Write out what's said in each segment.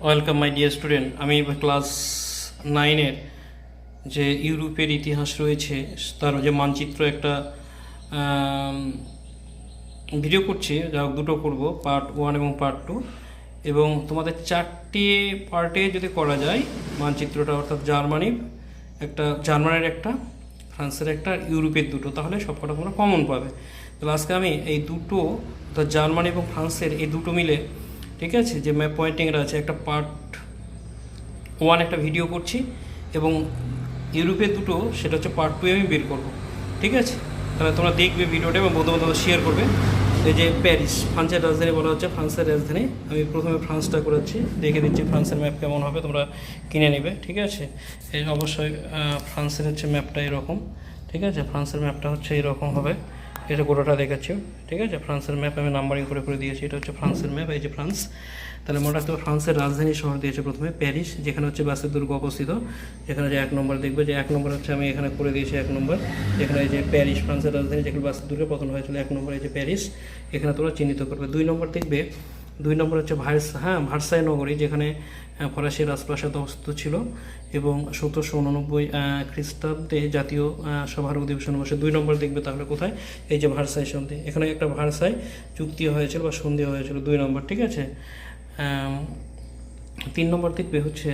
Welcome my dear student. আমি class 9-এর যে ইউরোপের ইতিহাস রয়েছে তার যে মানচিত্র একটা ভিডিও করছি, যা হোক দুটো করব, পার্ট 1 এবং পার্ট 2। এবং তোমাদের 4টে পার্টে যদি করা যায় মানচিত্রটা, অর্থাৎ জার্মানির একটা, ফ্রান্সের একটা, ইউরোপের দুটো, তাহলে সবকটা তোমরা কমন পাবে। তাহলে আজকে আমি এই দুটো, অর্থাৎ জার্মানি এবং ফ্রান্সের এই দুটো মিলে, ঠিক আছে, যে ম্যাপ পয়েন্টিংরা আছে, একটা পার্ট 1 একটা ভিডিও করছি, এবং ইউরোপের দুটো সেটা হচ্ছে পার্ট 2 আমি বের করব, ঠিক আছে? তাহলে তোমরা দেখবে ভিডিওটা এবং বন্ধু শেয়ার করবে। এই যে প্যারিস, ফ্রান্সের রাজধানী বলা হচ্ছে, ফ্রান্সের রাজধানী। আমি প্রথমে ফ্রান্সটা করেছি, দেখে দিচ্ছি ফ্রান্সের ম্যাপ কেমন হবে, তোমরা কিনে নেবে, ঠিক আছে? এই অবশ্যই ফ্রান্সের হচ্ছে ম্যাপটা এরকম, ঠিক আছে? ফ্রান্সের ম্যাপটা হচ্ছে এরকম হবে, এটা গোটাটা দেখাচ্ছি, ঠিক আছে? ফ্রান্সের ম্যাপ আমি নাম্বারিং করে দিয়েছি, এটা হচ্ছে ফ্রান্সের ম্যাপ। এই যে ফ্রান্স, তাহলে মনে রাখতে হবে ফ্রান্সের রাজধানী শহর দিয়েছে প্রথমে প্যারিস, যেখানে হচ্ছে বাসের দুর্গ অবস্থিত। যেখানে যে 1 নম্বর দেখবে, যে 1 নম্বর হচ্ছে আমি এখানে করে দিয়েছি 1 নম্বর, যেখানে এই যে প্যারিস, ফ্রান্সের রাজধানী, যেখানে বাসের দুর্গে পতন হয়েছিল, 1 নম্বর এই যে প্যারিস, এখানে তোমরা চিহ্নিত করবে। 2 নম্বর দেখবে, 2 নম্বর হচ্ছে ভার্সাই নগরী, যেখানে ফরাসি রাজপ্রাসাদ অবস্থিত ছিল, এবং 1789 খ্রিস্টাব্দে জাতীয় সভার অধিবেশন বসে। 2 নম্বর দেখবে তাহলে কোথায়, এই যে ভার্সাই সন্ধি, এখানে একটা ভার্সাই চুক্তি হয়েছিল বা সন্ধি হয়েছিল, 2 নম্বর, ঠিক আছে? 3 নম্বর দেখবে হচ্ছে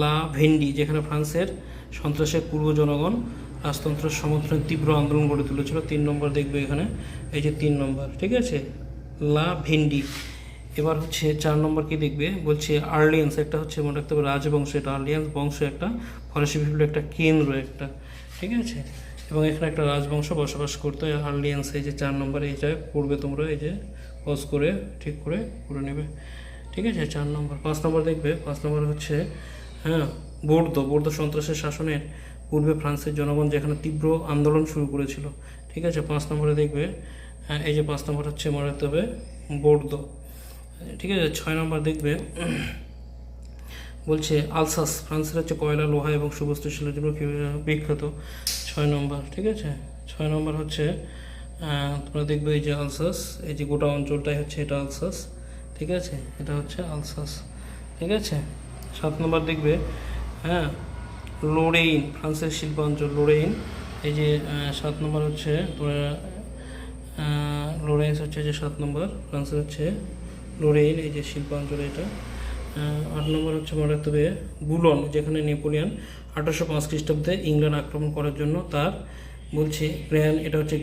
লা ভেন্ডি, যেখানে ফ্রান্সের সন্ত্রাসের পূর্ব জনগণ রাজতন্ত্রের সমর্থনে তীব্র আন্দোলন গড়ে তুলেছিল। 3 নম্বর দেখবে এখানে, এই যে 3 নম্বর, ঠিক আছে, লা ভেন্ডি। এবার হচ্ছে 4 নম্বর কি দেখবে, বলছে আর্লিয়ান্স, একটা হচ্ছে মনে রাখতে হবে রাজবংশ, এটা আর্লিয়ান্স বংশ, একটা ফরাসি বিপ্লবের একটা কেন্দ্র একটা, ঠিক আছে? এবং এখানে একটা রাজবংশ বসবাস করতো, আর্লিয়ান্স। এই যে 4 নম্বর, এই জায়গায় পড়বে তোমরা, এই যে পজ করে ঠিক করে নেবে, ঠিক আছে? 4 নম্বর। 5 নম্বর দেখবে, 5 নম্বর হচ্ছে বোর্দো সন্ত্রাসের শাসনের পূর্বে ফ্রান্সের জনগণ যেখানে তীব্র আন্দোলন শুরু করেছিল, ঠিক আছে? 5 নম্বরে দেখবে, এই যে 5 নম্বর হচ্ছে মনে রাখতে হবে বোর্দো, ঠিক আছে? 6 নম্বর দেখবে, বলছে আলসাস, ফ্রান্সের হচ্ছে কয়লা, লোহা এবং সুবস্তু শিল্পের জন্য বিখ্যাত। 6 নম্বর, ঠিক আছে? 6 নম্বর হচ্ছে তোমরা দেখবে এই যে আলসাস, এই যে গোটা অঞ্চলটাই হচ্ছে এটা আলসাস, ঠিক আছে? এটা হচ্ছে আলসাস, ঠিক আছে? 7 নম্বর দেখবে, লোরেইন, ফ্রান্সের শিল্পাঞ্চল লোরেইন। এই যে 7 নম্বর হচ্ছে তোমরা লোরেন্স হচ্ছে যে 7 নম্বর, ফ্রান্সের হচ্ছে লোরেইন, এই যে শিল্পাঞ্চল এটা। 8 নম্বর হচ্ছে মনে রাখতে হবে বুলন, যেখানে নেপোলিয়ন 1805 খ্রিস্টাব্দে ইংল্যান্ড আক্রমণ করার জন্য তার বলছে এটা হচ্ছে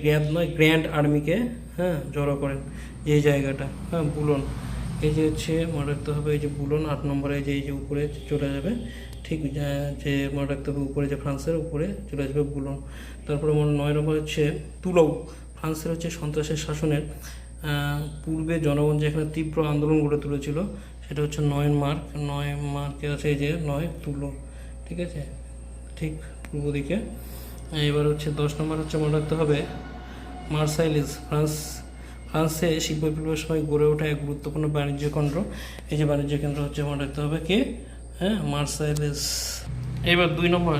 গ্র্যান্ড আর্মিকে জড়ো করেন, যে জায়গাটা, বুলন। এই যে হচ্ছে মনে রাখতে হবে, এই যে বুলন। 8 নম্বরে এই যে উপরে চলে যাবে, ঠিক যে মনে রাখতে হবে উপরে, যে ফ্রান্সের উপরে চলে যাবে বুলন। তারপরে 9 নম্বর হচ্ছে তুলৌ, ফ্রান্সের হচ্ছে সন্ত্রাসের শাসনের পূর্বে জনগণ যেখানে তীব্র আন্দোলন গড়ে তুলেছিল, সেটা হচ্ছে 9 মার্কে আছে এই যে 9 তুলো, ঠিক আছে? ঠিক পূর্ব দিকে। এবার হচ্ছে 10 নম্বর হচ্ছে মনে রাখতে হবে মার্সাইলিস, ফ্রান্সে শিল্প বিপ্লবের সময় গড়ে ওঠা এক গুরুত্বপূর্ণ বাণিজ্য কেন্দ্র। এই যে বাণিজ্য কেন্দ্র হচ্ছে মনে রাখতে হবে কে, মার্সাইলিস। এবার 2 নম্বর,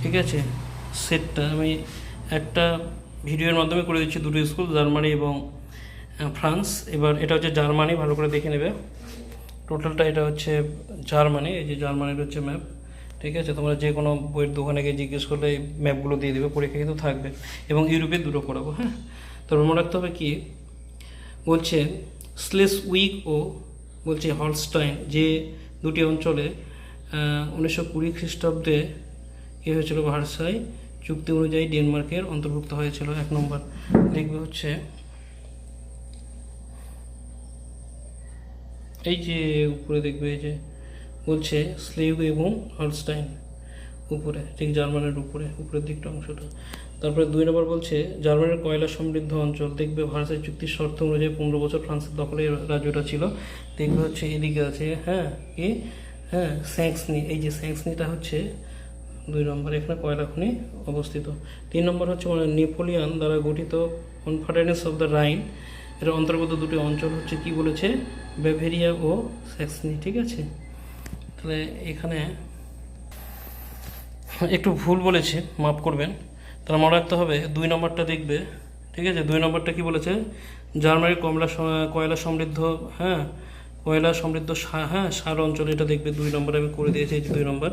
ঠিক আছে, সেটটা আমি একটা ভিডিওর মাধ্যমে করে দিচ্ছি, দুটো স্কুল, জার্মানি এবং ফ্রান্স। এবার এটা হচ্ছে জার্মানি, ভালো করে দেখে নেবে টোটালটা। এটা হচ্ছে জার্মানি, এই যে জার্মানির হচ্ছে ম্যাপ, ঠিক আছে? তোমরা যে কোনো বইয়ের দোকানে গিয়ে জিজ্ঞেস করলে এই ম্যাপগুলো দিয়ে দেবে, পরীক্ষা কিন্তু থাকবে। এবং ইউরোপের দুটো করাবো, তারপর মনে রাখতে হবে কি বলছে স্লেসউইগ ও বলছে হলস্টাইন, যে দুটি অঞ্চলে 1920 খ্রিস্টাব্দে কী হয়েছিল, ভার্সাই চুক্তি অনুযায়ী ডেনমার্কের অন্তর্ভুক্ত হয়েছিল। 1 নম্বর দেখবে হচ্ছে এই যে উপরে দেখবে, এই যে বলছে স্লেভ এবং হলস্টাইন উপরে, ঠিক জার্মানির উপরের দিকটা অংশটা। তারপরে 2 নম্বর বলছে জার্মানির কয়লা সমৃদ্ধ অঞ্চল, দেখবে ভার্সাই চুক্তির শর্ত অনুযায়ী 15 বছর ফ্রান্সের দখলে রাজ্যটা ছিল। দেখবে হচ্ছে এদিকে আছে কি স্যাক্সনি, এই যে স্যাক্সনিটা হচ্ছে 2 নম্বর, এখানে কয়লা খনি অবস্থিত। 3 নম্বর হচ্ছে নেপোলিয়ন দ্বারা গঠিত কনফারেন্স অফ দ্য রাইন, এর অন্তর্গত দুটি অঞ্চল হচ্ছে কি বলেছে, বাভেরিয়া ও স্যাক্সনি, ঠিক আছে? তাহলে এখানে একটু ভুল বলেছে, মাফ করবেন। তাহলে মনে রাখতে হবে 2 নম্বরটা দেখবে, ঠিক আছে? 2 নম্বরটা কি বলেছে, জার্মানির কয়লা সমৃদ্ধ কয়লা সমৃদ্ধ সার অঞ্চল, এটা দেখবে 2 নম্বরে আমি করে দিয়েছি। এই যে 2 নম্বর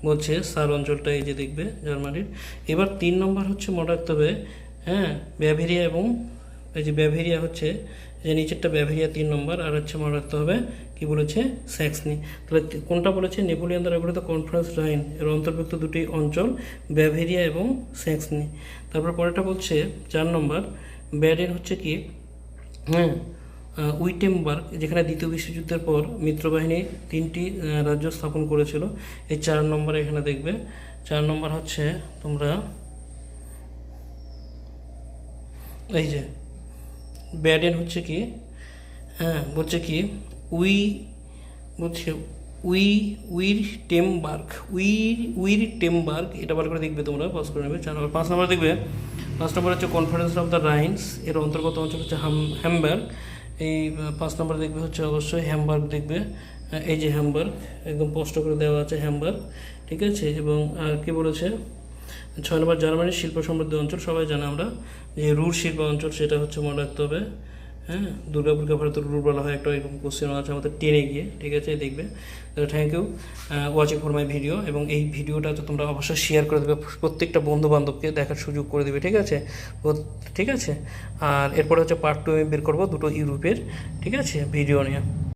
বলছে সার অঞ্চলটা, এই যে দেখবে জার্মানির। এবার 3 নম্বর হচ্ছে মনে রাখতে হবে, ব্যাভেরিয়া, এবং এই যে ব্যাভেরিয়া হচ্ছে যে নিচেরটা ব্যাভেরিয়া 3 নম্বর, আর হচ্ছে মনে রাখতে হবে কি বলেছে, স্যাক্সনি। তাহলে কোনটা বলেছে, নেপোলিয়ন দ্বারা গঠিত কনফারেন্স রাইন এর অন্তর্ভুক্ত দুটি অঞ্চল ব্যাভেরিয়া এবং স্যাক্সনি। তারপর পরেরটা বলছে 4 নম্বর, ব্যাডেন হচ্ছে কি, উইটেমবার্গ, যেখানে দ্বিতীয় বিশ্বযুদ্ধের পর মিত্রবাহিনী 3টি রাজ্য স্থাপন করেছিল। এই 4 নম্বরে এখানে দেখবে। 4 নম্বর হচ্ছে তোমরা এই যে ব্যাডেন হচ্ছে কি, বলছে কি বলছে উইরটেমবার্গ, এটা ভালো করে দেখবে তোমরা, পাস করে নেবে। 4 নম্বর। 5 নম্বর দেখবে, 5 নম্বর হচ্ছে কনফারেন্স অফ দ্য রাইনস এর অন্তর্গত অঞ্চল হচ্ছে হ্যামবার্গ। এই 5 নম্বর দেখবে হচ্ছে অবশ্যই হ্যামবার্গ দেখবে, এই যে হ্যামবার্গ একদম স্পষ্ট করে দেওয়া আছে হ্যামবার্গ, ঠিক আছে। এবং আর কি বলেছে, 6 নম্বর জার্মানির শিল্প সমৃদ্ধ অঞ্চল, সবাই জানে আমরা যে রুর শিল্প অঞ্চল, সেটা হচ্ছে মনে রাখতে হবে। দুর্গাপুরকে ভারতের রুর বলা হয়, একটা এরকম কোশ্চেন আছে আমাদের টেনে গিয়ে, ঠিক আছে, দেখবে। Thank you watching for my video, এবং এই ভিডিওটা তো তোমরা অবশ্যই শেয়ার করে দেবে, প্রত্যেকটা বন্ধু বান্ধবকে দেখার সুযোগ করে দেবে, ঠিক আছে, ঠিক আছে। আর এরপরে হচ্ছে পার্ট 2 আমি বের করবো দুটো ইউরোপের, ঠিক আছে, ভিডিও নিয়ে।